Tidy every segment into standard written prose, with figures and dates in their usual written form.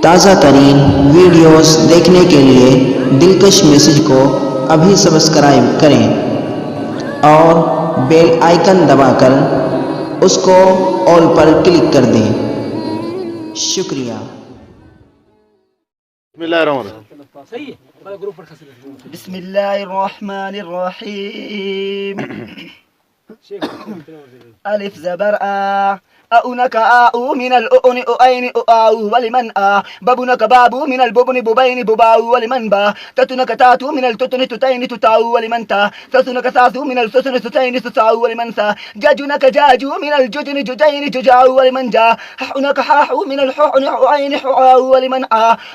ताज़ा तरीन वीडियोस देखने के लिए दिलकश मैसेज को अभी सब्सक्राइब करें और बेल आइकन दबाकर उसको ऑल पर क्लिक कर दें। शुक्रिया। बिस्मिल्लाहिर्रहमानिर्रहीम। अलिफ ज़बर आ أؤنك آؤ من الأؤن أؤين أؤاو ولمن ببنك بابو من الببن ببين بباو ولمن با تتنك تاتو من التتن تتين تتاو ولمن تا تتنك تاثو من التتن تتين تتاو ولمن ثا جاجنك جاجو من الججن ججين ججاو ولمن جا ححنك حاحو من الححن حعين حعاو ولمن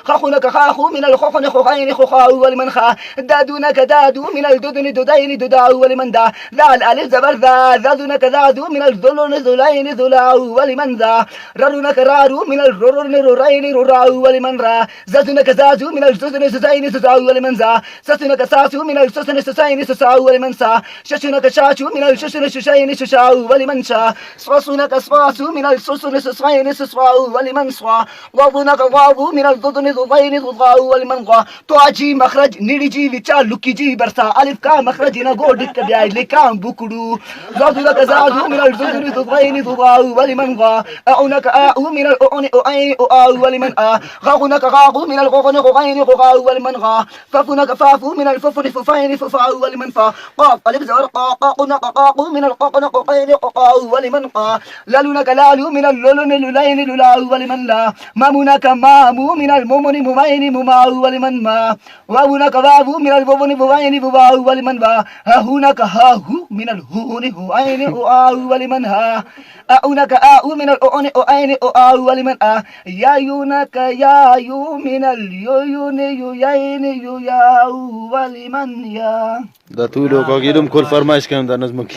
خخنك خاخو من الخخن خخين خخاو ولمن خا دادونك دادو من الددن ددين دداو ولمن دا ذا الألف زبر ذا ذادونك ذادو من الذلن ذلين ذلاو ولمن ذا ررنك رارو من الررن ررين رراو ولمن را زازنك زازو من الززن سزين سزاو ولمن ذا سسنك ساسو من السسن سسين سساو ولمن سا ششنك شاشو من الششن ششين ششاو ولمن شا صوصنك صواسو من السسن سسين سسواو ولمن صوا وضنك واو من الضدن ضضين ضضاو ولمن غا تواجي مخرج نيجي لچا لكيجي برسا ألف كا مخرج نقول التبعي لكام بكرو زازنك زازو من الززن ضضين ضضاو ولمن أعنك آؤ من الأعن أعين أؤاو ولمن غاغنك غاغو من الغغن غغين غغاو ولمن غا ففنك فافو من الففن ففين ففاو ولمن فا قاف ألف زر قاقنك قاقو من الققن ققين ققاو ولمن قا لالونك لالو من اللولن للين للاو ولمن لا مامونك مامو من الممن ممين مماو ولمن ما واونك وابو من الببن بوين بواو ولمن با هاهونك هاهو من الهون هوين هؤاو ولمن ها أعنك آؤ من الأعن أعين أؤاو ولمن يايونك يايو من اليوين يوين يوياو ولمن يا ده طوله كاكيدم كل فرمايش كان ده نزمك